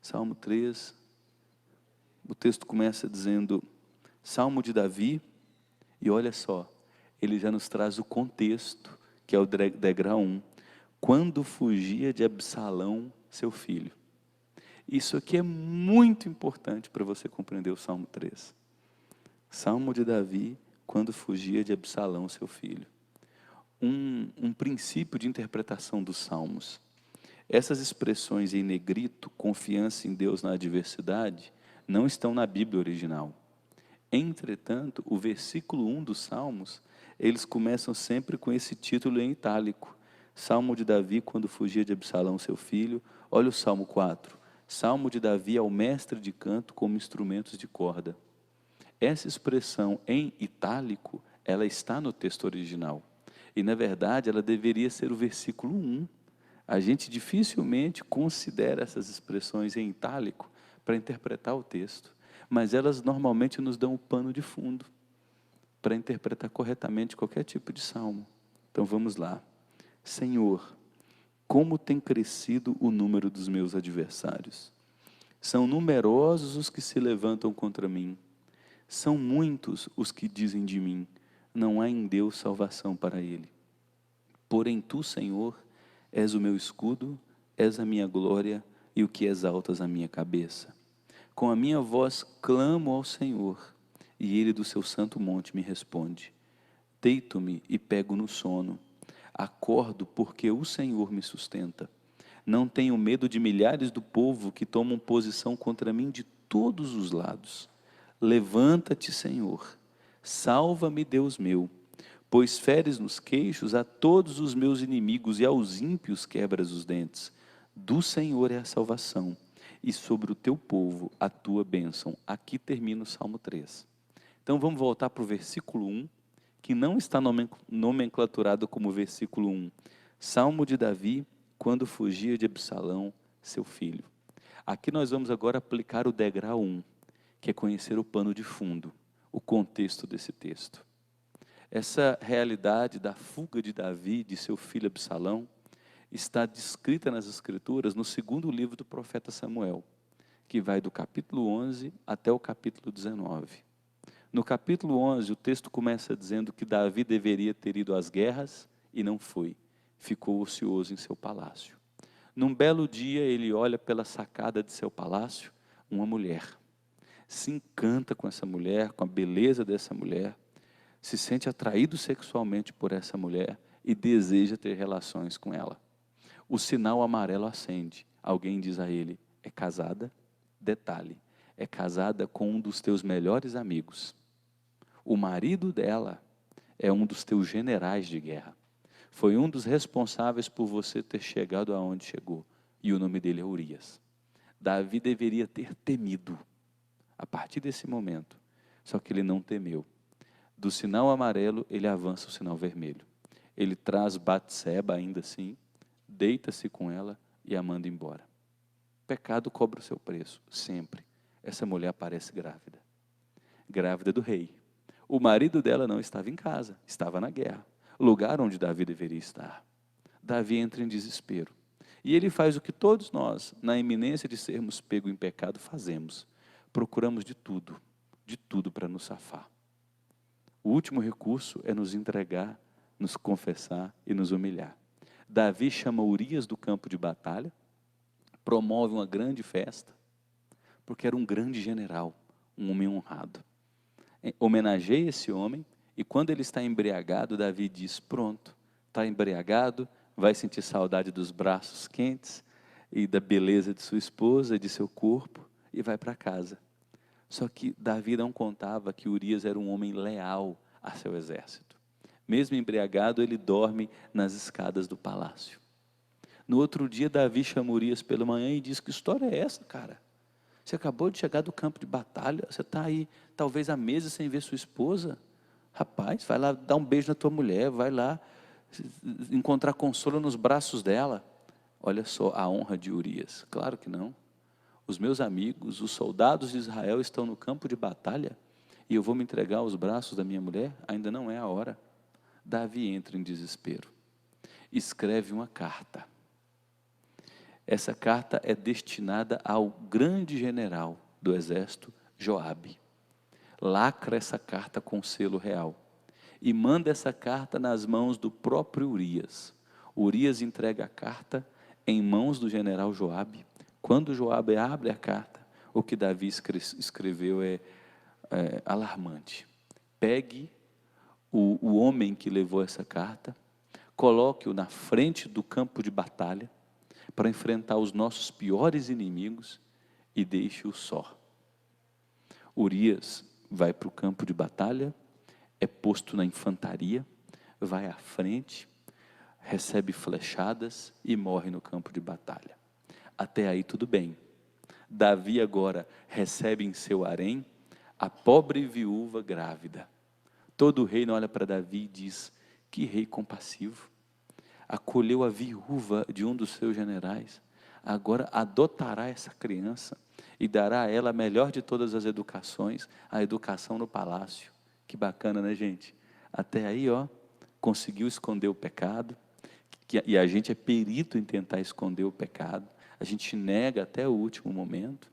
Salmo 3, o texto começa dizendo, Salmo de Davi, e olha só, ele já nos traz o contexto, que é o degrau 1, quando fugia de Absalão, seu filho. Isso aqui é muito importante para você compreender o Salmo 3. Salmo de Davi, quando fugia de Absalão, seu filho. Um princípio de interpretação dos Salmos. Essas expressões em negrito, confiança em Deus na adversidade, não estão na Bíblia original. Entretanto, o versículo 1 dos Salmos, eles começam sempre com esse título em itálico. Salmo de Davi, quando fugia de Absalão, seu filho. Olha o Salmo 4. Salmo de Davi ao mestre de canto como instrumentos de corda. Essa expressão em itálico, ela está no texto original. E, na verdade, ela deveria ser o versículo 1. A gente dificilmente considera essas expressões em itálico para interpretar o texto. Mas elas normalmente nos dão o pano de fundo para interpretar corretamente qualquer tipo de salmo. Então vamos lá. Senhor, como tem crescido o número dos meus adversários. São numerosos os que se levantam contra mim. São muitos os que dizem de mim, não há em Deus salvação para ele. Porém tu, Senhor, és o meu escudo, és a minha glória e o que exaltas a minha cabeça. Com a minha voz clamo ao Senhor, e ele do seu santo monte me responde. Deito-me e pego no sono. Acordo porque o Senhor me sustenta. Não tenho medo de milhares do povo que tomam posição contra mim de todos os lados. Levanta-te, Senhor. Salva-me, Deus meu, pois feres nos queixos a todos os meus inimigos e aos ímpios quebras os dentes. Do Senhor é a salvação, e sobre o teu povo a tua bênção. Aqui termina o Salmo 3. Então vamos voltar para o versículo 1, que não está nomenclaturado como versículo 1. Salmo de Davi, quando fugia de Absalão, seu filho. Aqui nós vamos agora aplicar o degrau 1, que é conhecer o pano de fundo, o contexto desse texto. Essa realidade da fuga de Davi, de seu filho Absalão, está descrita nas Escrituras no segundo livro do profeta Samuel, que vai do capítulo 11 até o capítulo 19. No capítulo 11, o texto começa dizendo que Davi deveria ter ido às guerras e não foi, ficou ocioso em seu palácio. Num belo dia, ele olha pela sacada de seu palácio uma mulher. Se encanta com essa mulher, com a beleza dessa mulher, se sente atraído sexualmente por essa mulher e deseja ter relações com ela. O sinal amarelo acende. Alguém diz a ele, é casada? Detalhe, é casada com um dos teus melhores amigos. O marido dela é um dos teus generais de guerra. Foi um dos responsáveis por você ter chegado aonde chegou. E o nome dele é Urias. Davi deveria ter temido a partir desse momento. Só que ele não temeu. Do sinal amarelo, ele avança o sinal vermelho. Ele traz Batseba ainda assim, deita-se com ela e a manda embora. Pecado cobra o seu preço, sempre. Essa mulher aparece grávida. Grávida do rei. O marido dela não estava em casa, estava na guerra. Lugar onde Davi deveria estar. Davi entra em desespero. E ele faz o que todos nós, na iminência de sermos pegos em pecado, fazemos. Procuramos de tudo para nos safar. O último recurso é nos entregar, nos confessar e nos humilhar. Davi chama Urias do campo de batalha, promove uma grande festa, porque era um grande general, um homem honrado. Homenageia esse homem, e quando ele está embriagado, Davi diz, pronto, está embriagado, vai sentir saudade dos braços quentes, e da beleza de sua esposa, e de seu corpo, e vai para casa. Só que Davi não contava que Urias era um homem leal a seu exército. Mesmo embriagado, ele dorme nas escadas do palácio. No outro dia, Davi chama Urias pela manhã e diz, que história é essa, cara? Você acabou de chegar do campo de batalha, você está aí, talvez há meses sem ver sua esposa. Rapaz, vai lá dar um beijo na tua mulher, vai lá encontrar consolo nos braços dela. Olha só a honra de Urias. Claro que não. Os meus amigos, os soldados de Israel estão no campo de batalha e eu vou me entregar aos braços da minha mulher? Ainda não é a hora. Davi entra em desespero. Escreve uma carta. Essa carta é destinada ao grande general do exército, Joabe. Lacra essa carta com selo real e manda essa carta nas mãos do próprio Urias. Urias entrega a carta em mãos do general Joabe. Quando Joabe abre a carta, o que Davi escreveu é alarmante. Pegue o homem que levou essa carta, coloque-o na frente do campo de batalha para enfrentar os nossos piores inimigos e deixe-o só. Urias vai para o campo de batalha, é posto na infantaria, vai à frente, recebe flechadas e morre no campo de batalha. Até aí tudo bem. Davi agora recebe em seu harém a pobre viúva grávida. Todo o reino olha para Davi e diz: que rei compassivo. Acolheu a viúva de um dos seus generais, agora adotará essa criança e dará a ela a melhor de todas as educações, a educação no palácio. Que bacana, né, gente? Até aí, conseguiu esconder o pecado, e a gente é perito em tentar esconder o pecado, a gente nega até o último momento.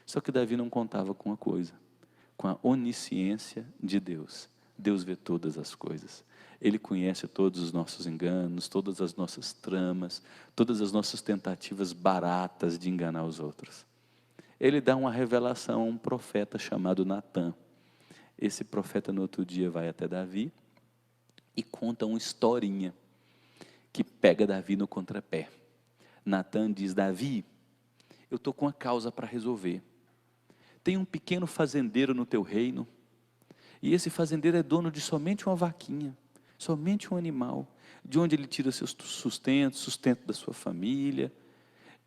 Só que Davi não contava com uma coisa, com a onisciência de Deus. Deus vê todas as coisas. Ele conhece todos os nossos enganos, todas as nossas tramas, todas as nossas tentativas baratas de enganar os outros. Ele dá uma revelação a um profeta chamado Natã. Esse profeta no outro dia vai até Davi e conta uma historinha que pega Davi no contrapé. Natã diz: Davi, eu estou com uma causa para resolver. Tem um pequeno fazendeiro no teu reino, e esse fazendeiro é dono de somente uma vaquinha, somente um animal, de onde ele tira seu sustento da sua família.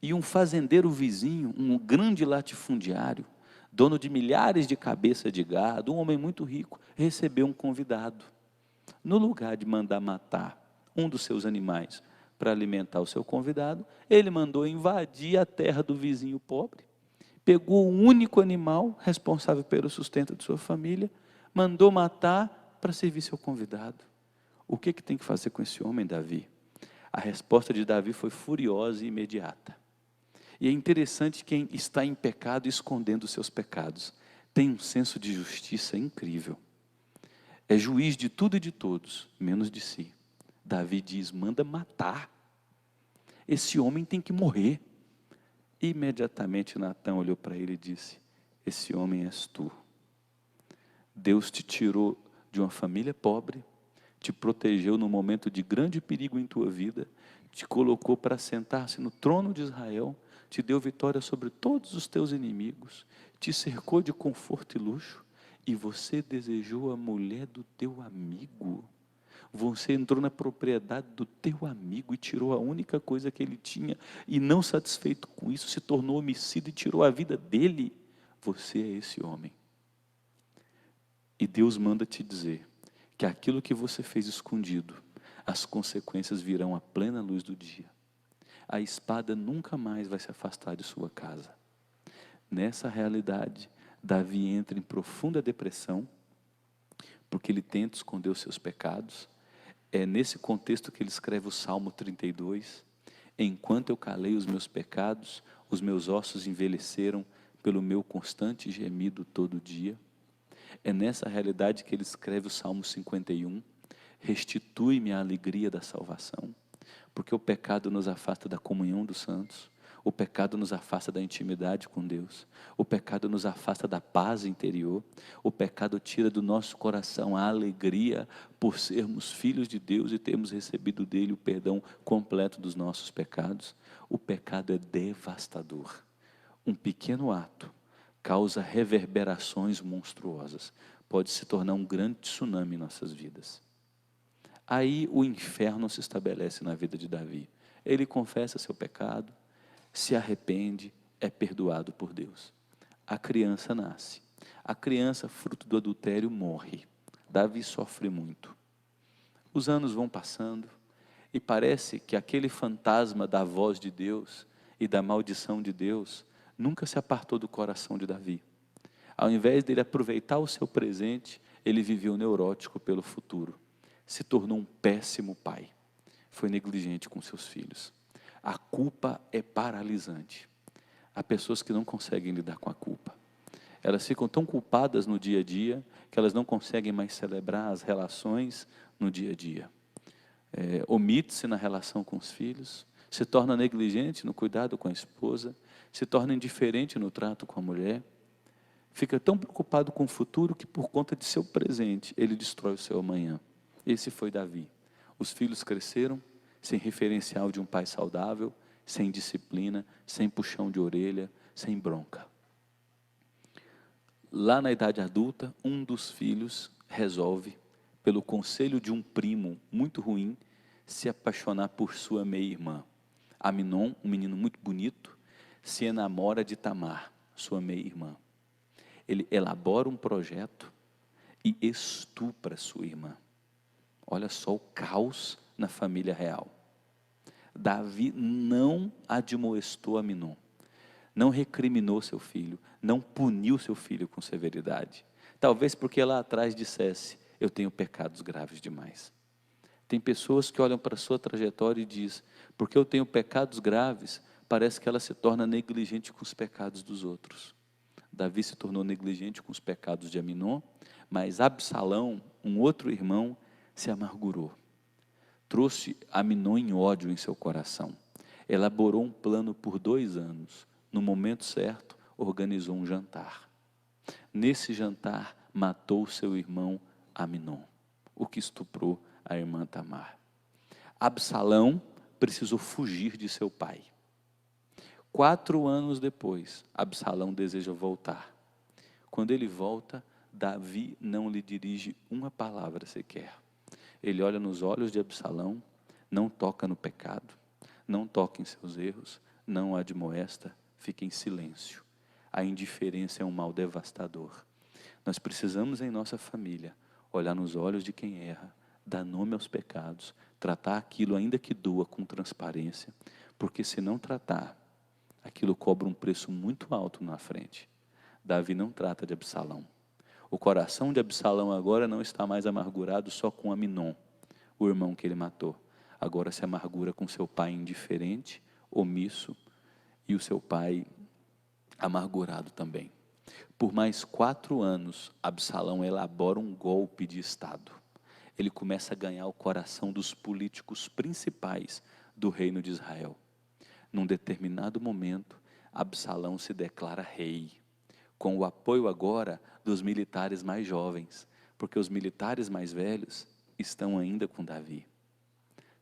E um fazendeiro vizinho, um grande latifundiário, dono de milhares de cabeças de gado, um homem muito rico, recebeu um convidado. No lugar de mandar matar um dos seus animais para alimentar o seu convidado, ele mandou invadir a terra do vizinho pobre, pegou o único animal responsável pelo sustento de sua família, mandou matar para servir seu convidado. O que tem que fazer com esse homem, Davi? A resposta de Davi foi furiosa e imediata. E é interessante quem está em pecado escondendo os seus pecados. Tem um senso de justiça incrível. É juiz de tudo e de todos, menos de si. Davi diz: manda matar. Esse homem tem que morrer. Imediatamente Natã olhou para ele e disse: esse homem és tu. Deus te tirou de uma família pobre, te protegeu num momento de grande perigo em tua vida, te colocou para sentar-se no trono de Israel, te deu vitória sobre todos os teus inimigos, te cercou de conforto e luxo, e você desejou a mulher do teu amigo. Você entrou na propriedade do teu amigo e tirou a única coisa que ele tinha, e não satisfeito com isso, se tornou homicida e tirou a vida dele. Você é esse homem. E Deus manda te dizer que aquilo que você fez escondido, as consequências virão à plena luz do dia. A espada nunca mais vai se afastar de sua casa. Nessa realidade, Davi entra em profunda depressão, porque ele tenta esconder os seus pecados. É nesse contexto que ele escreve o Salmo 32. Enquanto eu calei os meus pecados, os meus ossos envelheceram pelo meu constante gemido todo dia. É nessa realidade que ele escreve o Salmo 51. Restitui-me a alegria da salvação, porque o pecado nos afasta da comunhão dos santos, o pecado nos afasta da intimidade com Deus, o pecado nos afasta da paz interior, o pecado tira do nosso coração a alegria por sermos filhos de Deus e termos recebido dele o perdão completo dos nossos pecados. O pecado é devastador. Um pequeno ato causa reverberações monstruosas, pode se tornar um grande tsunami em nossas vidas. Aí o inferno se estabelece na vida de Davi. Ele confessa seu pecado, se arrepende, é perdoado por Deus. A criança nasce. A criança, fruto do adultério, morre. Davi sofre muito. Os anos vão passando e parece que aquele fantasma da voz de Deus e da maldição de Deus nunca se apartou do coração de Davi. Ao invés dele aproveitar o seu presente, ele viveu neurótico pelo futuro. Se tornou um péssimo pai. Foi negligente com seus filhos. A culpa é paralisante. Há pessoas que não conseguem lidar com a culpa. Elas ficam tão culpadas no dia a dia que elas não conseguem mais celebrar as relações no dia a dia. Omite-se na relação com os filhos, se torna negligente no cuidado com a esposa, se torna indiferente no trato com a mulher, fica tão preocupado com o futuro que por conta de seu presente, ele destrói o seu amanhã. Esse foi Davi. Os filhos cresceram sem referencial de um pai saudável, sem disciplina, sem puxão de orelha, sem bronca. Lá na idade adulta, um dos filhos resolve, pelo conselho de um primo muito ruim, se apaixonar por sua meia-irmã. Aminon, um menino muito bonito, se enamora de Tamar, sua meia-irmã. Ele elabora um projeto e estupra sua irmã. Olha só o caos na família real. Davi não admoestou Aminon, não recriminou seu filho, não puniu seu filho com severidade. Talvez porque lá atrás dissesse, eu tenho pecados graves demais. Tem pessoas que olham para a sua trajetória e dizem, porque eu tenho pecados graves, parece que ela se torna negligente com os pecados dos outros. Davi se tornou negligente com os pecados de Aminon, mas Absalão, um outro irmão, se amargurou. Trouxe Aminon em ódio em seu coração. Elaborou um plano por 2 anos. No momento certo, organizou um jantar. Nesse jantar, matou seu irmão Aminon, o que estuprou a irmã Tamar. Absalão precisou fugir de seu pai. 4 anos depois, Absalão deseja voltar. Quando ele volta, Davi não lhe dirige uma palavra sequer. Ele olha nos olhos de Absalão, não toca no pecado, não toca em seus erros, não o admoesta, fica em silêncio. A indiferença é um mal devastador. Nós precisamos em nossa família olhar nos olhos de quem erra, dar nome aos pecados, tratar aquilo ainda que doa com transparência, porque se não tratar, aquilo cobra um preço muito alto na frente. Davi não trata de Absalão. O coração de Absalão agora não está mais amargurado só com Aminon, o irmão que ele matou. Agora se amargura com seu pai indiferente, omisso, e o seu pai amargurado também. Por mais 4 anos, Absalão elabora um golpe de Estado. Ele começa a ganhar o coração dos políticos principais do reino de Israel. Num determinado momento, Absalão se declara rei, com o apoio agora dos militares mais jovens, porque os militares mais velhos estão ainda com Davi.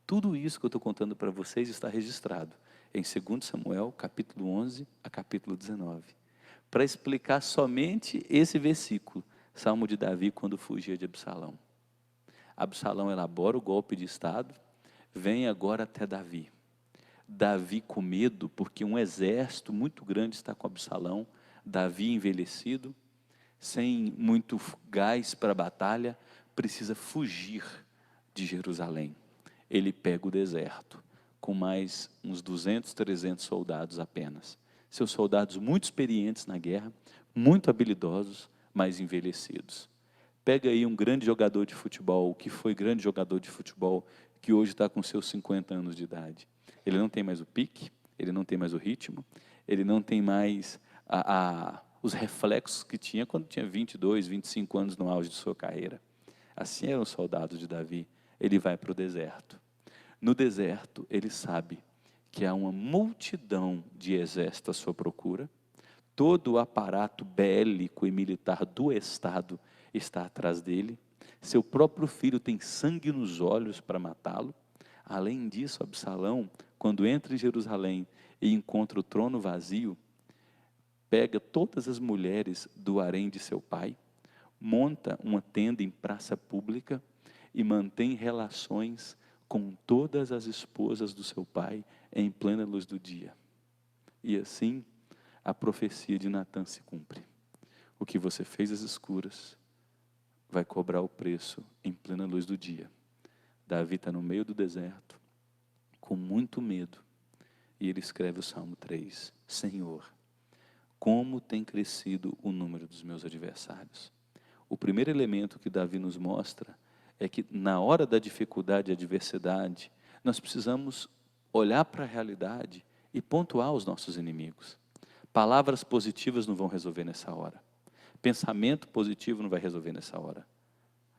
Tudo isso que eu estou contando para vocês está registrado em 2 Samuel, capítulo 11 a capítulo 19, para explicar somente esse versículo, Salmo de Davi quando fugia de Absalão. Absalão elabora o golpe de Estado, vem agora até Davi. Davi com medo, porque um exército muito grande está com Absalão, Davi envelhecido, sem muito gás para a batalha, precisa fugir de Jerusalém. Ele pega o deserto, com mais uns 200, 300 soldados apenas. Seus soldados muito experientes na guerra, muito habilidosos, mas envelhecidos. Pega aí um grande jogador de futebol, que foi grande jogador de futebol, que hoje está com seus 50 anos de idade. Ele não tem mais o pique, ele não tem mais o ritmo, ele não tem mais os reflexos que tinha quando tinha 22, 25 anos no auge de sua carreira. Assim eram os soldados de Davi. Ele vai para o deserto. No deserto, ele sabe que há uma multidão de exército à sua procura, todo o aparato bélico e militar do Estado está atrás dele, seu próprio filho tem sangue nos olhos para matá-lo. Além disso, Absalão, quando entra em Jerusalém e encontra o trono vazio, pega todas as mulheres do harém de seu pai, monta uma tenda em praça pública e mantém relações com todas as esposas do seu pai em plena luz do dia. E assim, a profecia de Natã se cumpre. O que você fez às escuras vai cobrar o preço em plena luz do dia. Davi está no meio do deserto, com muito medo, e ele escreve o Salmo 3, Senhor, como tem crescido o número dos meus adversários. O primeiro elemento que Davi nos mostra é que na hora da dificuldade e adversidade, nós precisamos olhar para a realidade e pontuar os nossos inimigos. Palavras positivas não vão resolver nessa hora. Pensamento positivo não vai resolver nessa hora.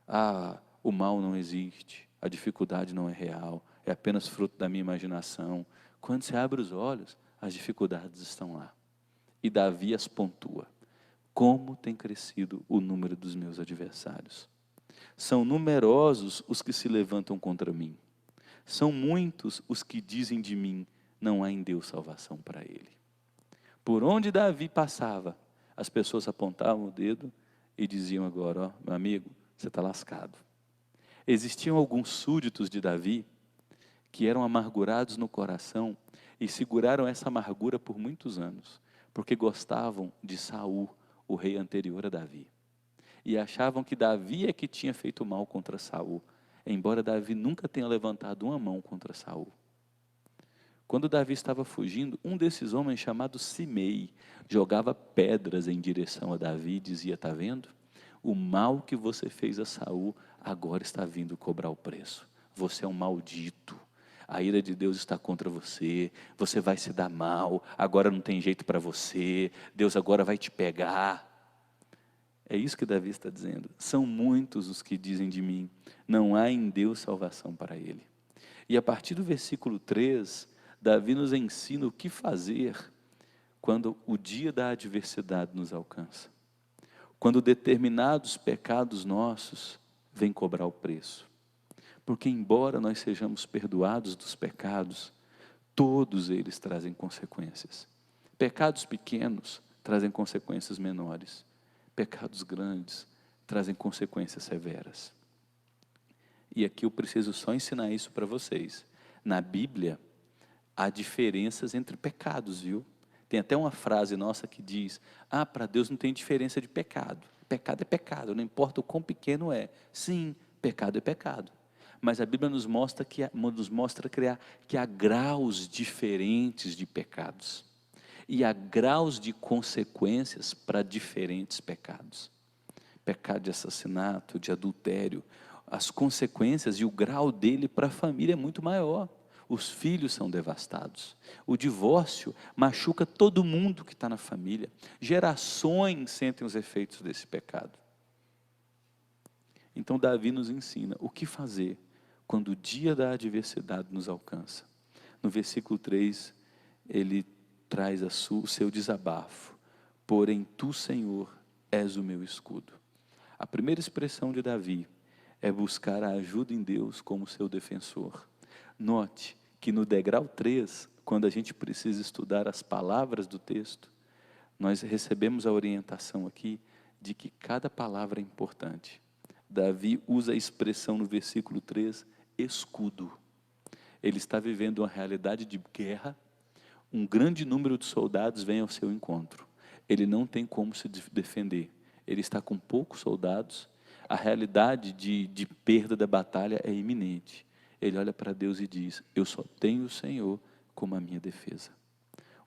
Ah, o mal não existe, a dificuldade não é real, é apenas fruto da minha imaginação. Quando você abre os olhos, as dificuldades estão lá. E Davi as pontua. Como tem crescido o número dos meus adversários. São numerosos os que se levantam contra mim. São muitos os que dizem de mim, não há em Deus salvação para ele. Por onde Davi passava, as pessoas apontavam o dedo e diziam agora, ó, meu amigo, você está lascado. Existiam alguns súditos de Davi que eram amargurados no coração e seguraram essa amargura por muitos anos, porque gostavam de Saul, o rei anterior a Davi. E achavam que Davi é que tinha feito mal contra Saul, embora Davi nunca tenha levantado uma mão contra Saul. Quando Davi estava fugindo, um desses homens chamado Simei jogava pedras em direção a Davi e dizia, está vendo? O mal que você fez a Saul agora está vindo cobrar o preço. Você é um maldito. A ira de Deus está contra você. Você vai se dar mal. Agora não tem jeito para você. Deus agora vai te pegar. É isso que Davi está dizendo. São muitos os que dizem de mim, não há em Deus salvação para ele. E a partir do versículo 3, Davi nos ensina o que fazer quando o dia da adversidade nos alcança. Quando determinados pecados nossos vêm cobrar o preço. Porque embora nós sejamos perdoados dos pecados, todos eles trazem consequências. Pecados pequenos trazem consequências menores. Pecados grandes trazem consequências severas. E aqui eu preciso só ensinar isso para vocês. Na Bíblia, há diferenças entre pecados, viu? Tem até uma frase nossa que diz, para Deus não tem diferença de pecado. Pecado é pecado, não importa o quão pequeno é. Sim, pecado é pecado. Mas a Bíblia nos mostra que há graus diferentes de pecados. E há graus de consequências para diferentes pecados. Pecado de assassinato, de adultério, as consequências e o grau dele para a família é muito maior. Os filhos são devastados. O divórcio machuca todo mundo que está na família. Gerações sentem os efeitos desse pecado. Então Davi nos ensina o que fazer quando o dia da adversidade nos alcança. No versículo 3, ele traz o seu desabafo. Porém tu, Senhor, és o meu escudo. A primeira expressão de Davi é buscar a ajuda em Deus como seu defensor. Note que no degrau 3, quando a gente precisa estudar as palavras do texto, nós recebemos a orientação aqui de que cada palavra é importante. Davi usa a expressão no versículo 3, escudo. Ele está vivendo uma realidade de guerra, um grande número de soldados vem ao seu encontro. Ele não tem como se defender. Ele está com poucos soldados, a realidade de perda da batalha é iminente. Ele olha para Deus e diz, eu só tenho o Senhor como a minha defesa.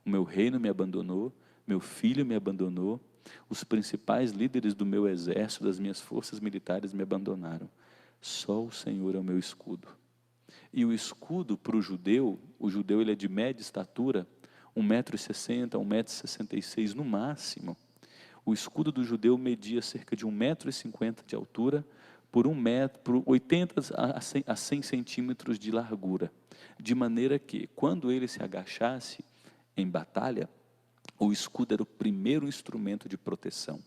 O meu reino me abandonou, meu filho me abandonou, os principais líderes do meu exército, das minhas forças militares me abandonaram. Só o Senhor é o meu escudo. E o escudo para o judeu ele é de média estatura, 1,60 m, 1,66 m no máximo. O escudo do judeu media cerca de 1,50 m de altura, por 80 a 100 centímetros de largura. De maneira que, quando ele se agachasse em batalha, o escudo era o primeiro instrumento de proteção.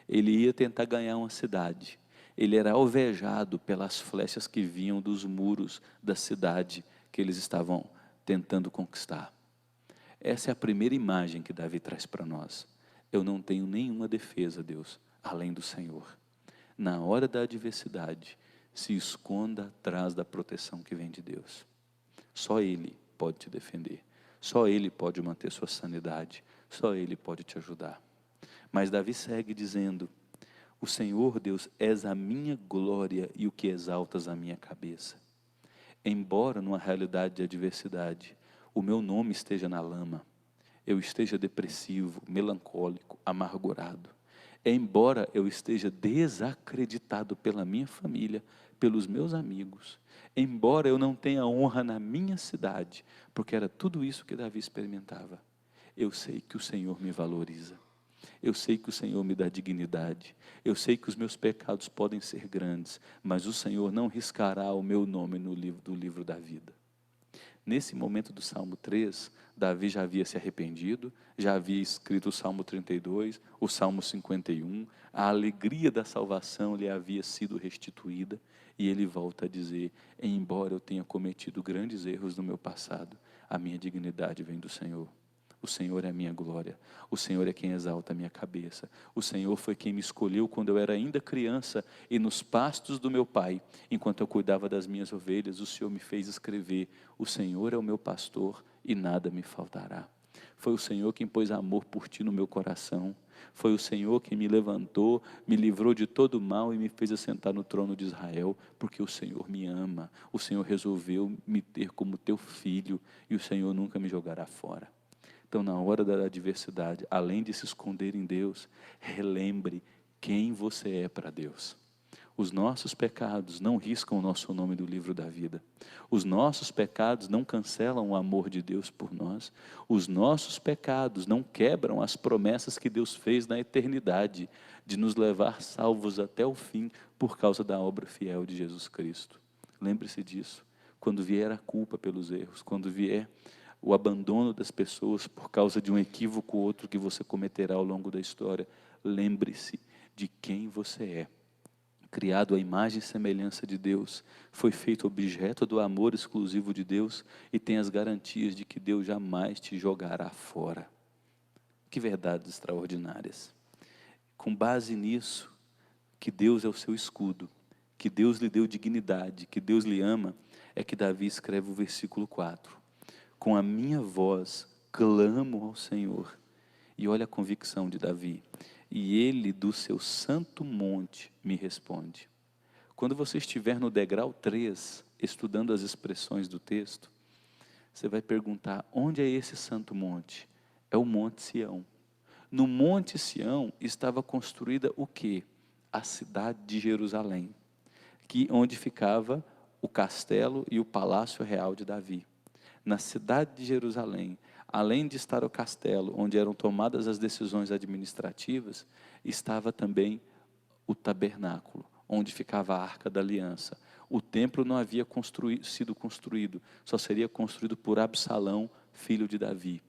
Ele ia tentar ganhar uma cidade. Ele era alvejado pelas flechas que vinham dos muros da cidade que eles estavam tentando conquistar. Essa é a primeira imagem que Davi traz para nós. Eu não tenho nenhuma defesa, Deus, além do Senhor. Na hora da adversidade, se esconda atrás da proteção que vem de Deus. Só Ele pode te defender. Só Ele pode manter sua sanidade. Só Ele pode te ajudar. Mas Davi segue dizendo, o Senhor, Deus, és a minha glória e o que exaltas a minha cabeça. Embora numa realidade de adversidade, o meu nome esteja na lama, eu esteja depressivo, melancólico, amargurado, Embora eu esteja desacreditado pela minha família, pelos meus amigos, embora eu não tenha honra na minha cidade, porque era tudo isso que Davi experimentava, eu sei que o Senhor me valoriza. Eu sei que o Senhor me dá dignidade. Eu sei que os meus pecados podem ser grandes, mas o Senhor não riscará o meu nome no livro da vida. Nesse momento do Salmo 3, Davi já havia se arrependido, já havia escrito o Salmo 32, o Salmo 51, a alegria da salvação lhe havia sido restituída, e ele volta a dizer: embora eu tenha cometido grandes erros no meu passado, a minha dignidade vem do Senhor. O Senhor é a minha glória, o Senhor é quem exalta a minha cabeça, o Senhor foi quem me escolheu quando eu era ainda criança e nos pastos do meu pai, enquanto eu cuidava das minhas ovelhas, o Senhor me fez escrever: o Senhor é o meu pastor e nada me faltará. Foi o Senhor quem pôs amor por ti no meu coração, foi o Senhor quem me levantou, me livrou de todo o mal e me fez assentar no trono de Israel, porque o Senhor me ama, o Senhor resolveu me ter como teu filho e o Senhor nunca me jogará fora. Então, na hora da adversidade, além de se esconder em Deus, relembre quem você é para Deus. Os nossos pecados não riscam o nosso nome do livro da vida. Os nossos pecados não cancelam o amor de Deus por nós. Os nossos pecados não quebram as promessas que Deus fez na eternidade, de nos levar salvos até o fim, por causa da obra fiel de Jesus Cristo. Lembre-se disso. Quando vier a culpa pelos erros, quando vier o abandono das pessoas por causa de um equívoco ou outro que você cometerá ao longo da história, lembre-se de quem você é. Criado à imagem e semelhança de Deus, foi feito objeto do amor exclusivo de Deus e tem as garantias de que Deus jamais te jogará fora. Que verdades extraordinárias. Com base nisso, que Deus é o seu escudo, que Deus lhe deu dignidade, que Deus lhe ama, é que Davi escreve o versículo 4. Com a minha voz clamo ao Senhor. E olha a convicção de Davi: e ele do seu santo monte me responde. Quando você estiver no degrau 3, estudando as expressões do texto, você vai perguntar: onde é esse santo monte? É o Monte Sião. No Monte Sião estava construída o quê? A cidade de Jerusalém, onde ficava o castelo e o palácio real de Davi. Na cidade de Jerusalém, além de estar o castelo, onde eram tomadas as decisões administrativas, estava também o tabernáculo, onde ficava a Arca da Aliança. O templo não havia sido construído, só seria construído por Absalão, filho de Davi.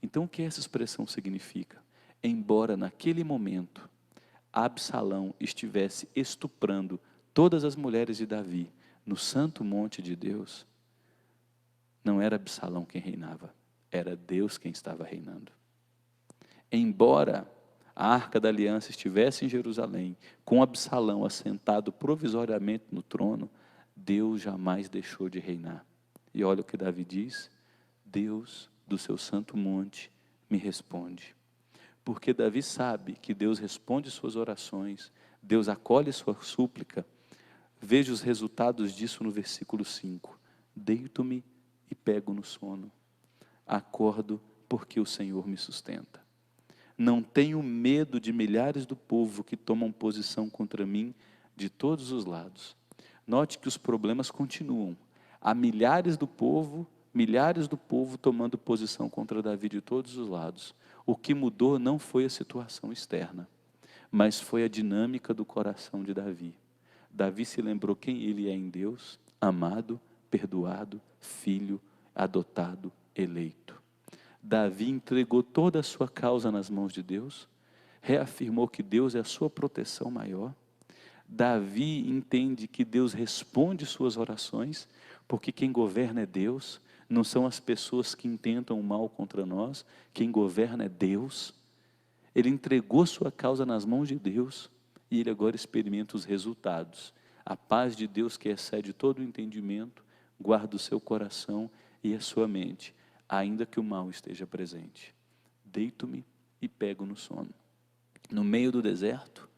Então, o que essa expressão significa? Embora naquele momento Absalão estivesse estuprando todas as mulheres de Davi no santo monte de Deus, não era Absalão quem reinava, era Deus quem estava reinando. Embora a Arca da Aliança estivesse em Jerusalém, com Absalão assentado provisoriamente no trono, Deus jamais deixou de reinar. E olha o que Davi diz: Deus do seu santo monte me responde. Porque Davi sabe que Deus responde suas orações, Deus acolhe sua súplica. Veja os resultados disso no versículo 5. Deito-me e pego no sono. Acordo porque o Senhor me sustenta. Não tenho medo de milhares do povo que tomam posição contra mim de todos os lados. Note que os problemas continuam. Há milhares do povo tomando posição contra Davi de todos os lados. O que mudou não foi a situação externa, mas foi a dinâmica do coração de Davi. Davi se lembrou quem ele é em Deus: amado, perdoado, filho, adotado, eleito. Davi entregou toda a sua causa nas mãos de Deus, reafirmou que Deus é a sua proteção maior. Davi entende que Deus responde suas orações, porque quem governa é Deus, não são as pessoas que intentam o mal contra nós, quem governa é Deus. Ele entregou sua causa nas mãos de Deus, e ele agora experimenta os resultados. A paz de Deus, que excede todo o entendimento, guarda o seu coração e a sua mente, ainda que o mal esteja presente. Deito-me e pego no sono. No meio do deserto,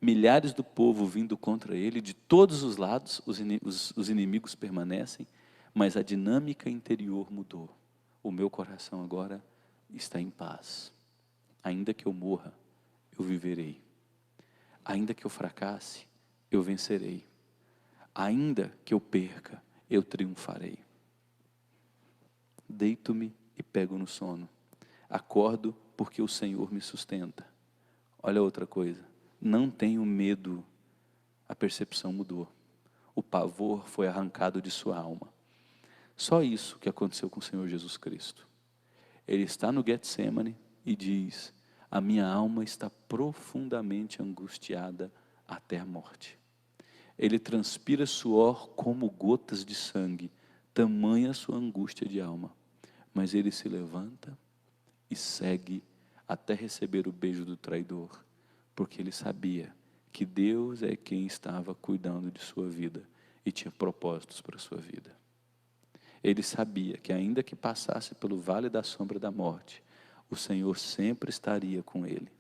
milhares do povo vindo contra ele, de todos os lados, os inimigos permanecem, mas a dinâmica interior mudou. O meu coração agora está em paz. Ainda que eu morra, eu viverei. Ainda que eu fracasse, eu vencerei. Ainda que eu perca, eu triunfarei. Deito-me e pego no sono. Acordo porque o Senhor me sustenta. Olha outra coisa. Não tenho medo. A percepção mudou. O pavor foi arrancado de sua alma. Só isso que aconteceu com o Senhor Jesus Cristo. Ele está no Getsemane e diz: a minha alma está profundamente angustiada até a morte. Ele transpira suor como gotas de sangue, tamanha sua angústia de alma. Mas ele se levanta e segue até receber o beijo do traidor, porque ele sabia que Deus é quem estava cuidando de sua vida e tinha propósitos para a sua vida. Ele sabia que ainda que passasse pelo vale da sombra da morte, o Senhor sempre estaria com ele.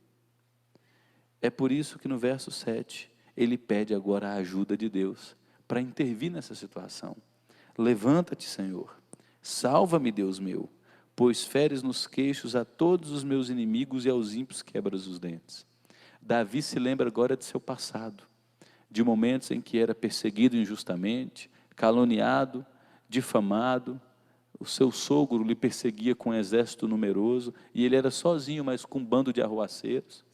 É por isso que no verso 7, ele pede agora a ajuda de Deus para intervir nessa situação. Levanta-te, Senhor, salva-me, Deus meu, pois feres nos queixos a todos os meus inimigos e aos ímpios quebras os dentes. Davi se lembra agora de seu passado, de momentos em que era perseguido injustamente, caluniado, difamado. O seu sogro lhe perseguia com um exército numeroso, e ele era sozinho, mas com um bando de arruaceiros.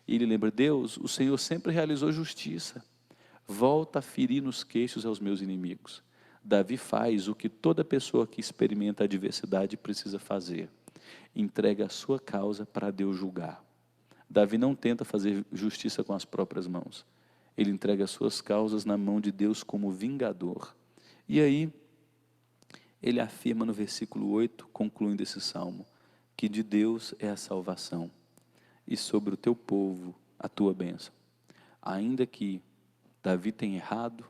E ele lembra: Deus, o Senhor sempre realizou justiça, volta a ferir nos queixos aos meus inimigos. Davi faz o que toda pessoa que experimenta a adversidade precisa fazer: entrega a sua causa para Deus julgar. Davi não tenta fazer justiça com as próprias mãos, ele entrega as suas causas na mão de Deus como vingador. E aí, ele afirma no versículo 8, concluindo esse salmo, que de Deus é a salvação, e sobre o teu povo a tua bênção. Ainda que Davi tenha errado,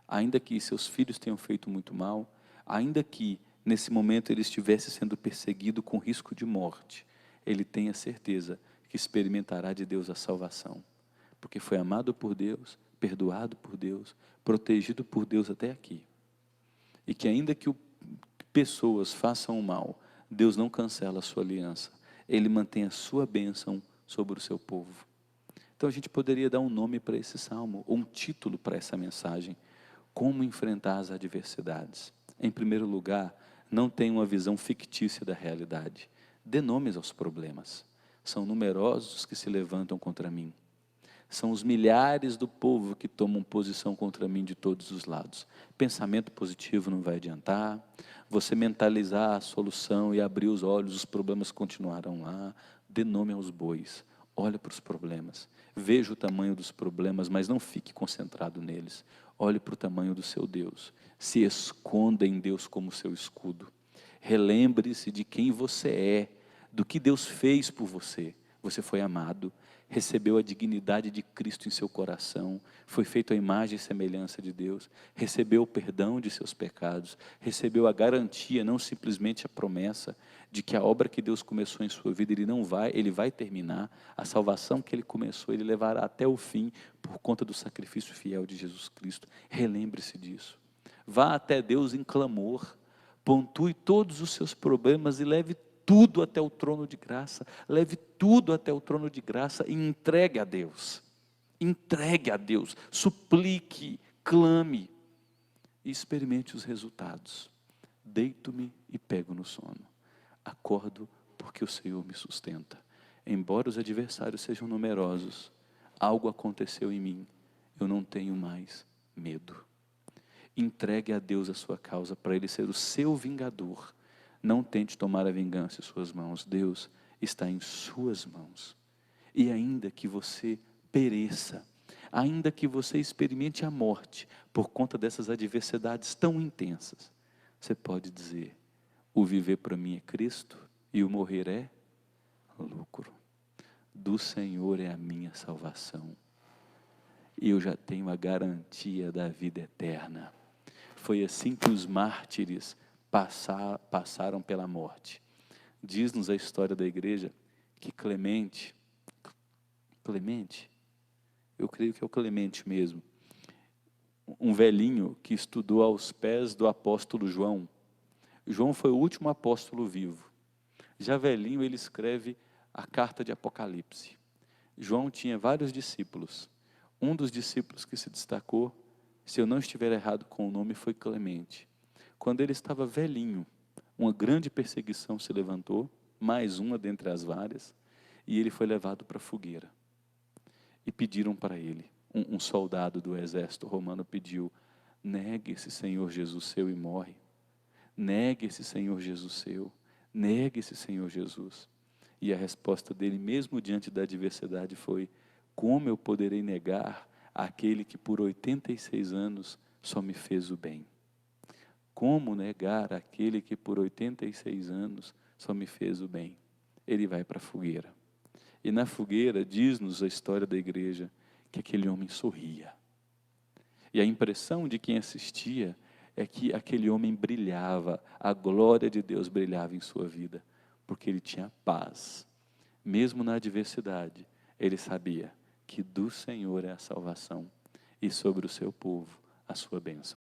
ainda que seus filhos tenham feito muito mal, ainda que nesse momento ele estivesse sendo perseguido com risco de morte, ele tem a certeza que experimentará de Deus a salvação, porque foi amado por Deus, perdoado por Deus, protegido por Deus até aqui. E que ainda que pessoas façam o mal, Deus não cancela a sua aliança, Ele mantém a sua bênção sobre o seu povo. Então a gente poderia dar um nome para esse salmo, ou um título para essa mensagem: como enfrentar as adversidades. Em primeiro lugar, não tenha uma visão fictícia da realidade, dê nomes aos problemas. São numerosos os que se levantam contra mim. São os milhares do povo que tomam posição contra mim de todos os lados. Pensamento positivo não vai adiantar. Você mentalizar a solução e abrir os olhos, os problemas continuarão lá. Dê nome aos bois. Olhe para os problemas. Veja o tamanho dos problemas, mas não fique concentrado neles. Olhe para o tamanho do seu Deus. Se esconda em Deus como seu escudo. Relembre-se de quem você é, do que Deus fez por você. Você foi amado, recebeu a dignidade de Cristo em seu coração, foi feito à imagem e semelhança de Deus, recebeu o perdão de seus pecados, recebeu a garantia, não simplesmente a promessa, de que a obra que Deus começou em sua vida, Ele vai terminar. A salvação que Ele começou, Ele levará até o fim, por conta do sacrifício fiel de Jesus Cristo. Relembre-se disso. Vá até Deus em clamor, pontue todos os seus problemas e leve tudo até o trono de graça, leve tudo até o trono de graça e entregue a Deus, suplique, clame e experimente os resultados. Deito-me e pego no sono, acordo porque o Senhor me sustenta. Embora os adversários sejam numerosos, algo aconteceu em mim, eu não tenho mais medo. Entregue a Deus a sua causa para Ele ser o seu vingador. Não tente tomar a vingança em suas mãos. Deus está em suas mãos. E ainda que você pereça, ainda que você experimente a morte por conta dessas adversidades tão intensas, você pode dizer: o viver para mim é Cristo e o morrer é lucro. Do Senhor é a minha salvação. E eu já tenho a garantia da vida eterna. Foi assim que os mártires passaram pela morte. Diz-nos a história da igreja que Clemente, eu creio que é o Clemente mesmo, um velhinho que estudou aos pés do apóstolo João. João foi o último apóstolo vivo. Já velhinho, ele escreve a carta de Apocalipse. João tinha vários discípulos. Um dos discípulos que se destacou, se eu não estiver errado com o nome, foi Clemente. Quando ele estava velhinho, uma grande perseguição se levantou, mais uma dentre as várias, e ele foi levado para a fogueira. E pediram para ele, um soldado do exército romano pediu: negue esse Senhor Jesus seu e morre. Negue esse Senhor Jesus seu. Negue esse Senhor Jesus. E a resposta dele, mesmo diante da adversidade, foi: como eu poderei negar aquele que por 86 anos só me fez o bem? Como negar aquele que por 86 anos só me fez o bem? Ele vai para a fogueira. E na fogueira, diz-nos a história da igreja, que aquele homem sorria. E a impressão de quem assistia é que aquele homem brilhava, a glória de Deus brilhava em sua vida, porque ele tinha paz. Mesmo na adversidade, ele sabia que do Senhor é a salvação e sobre o seu povo a sua bênção.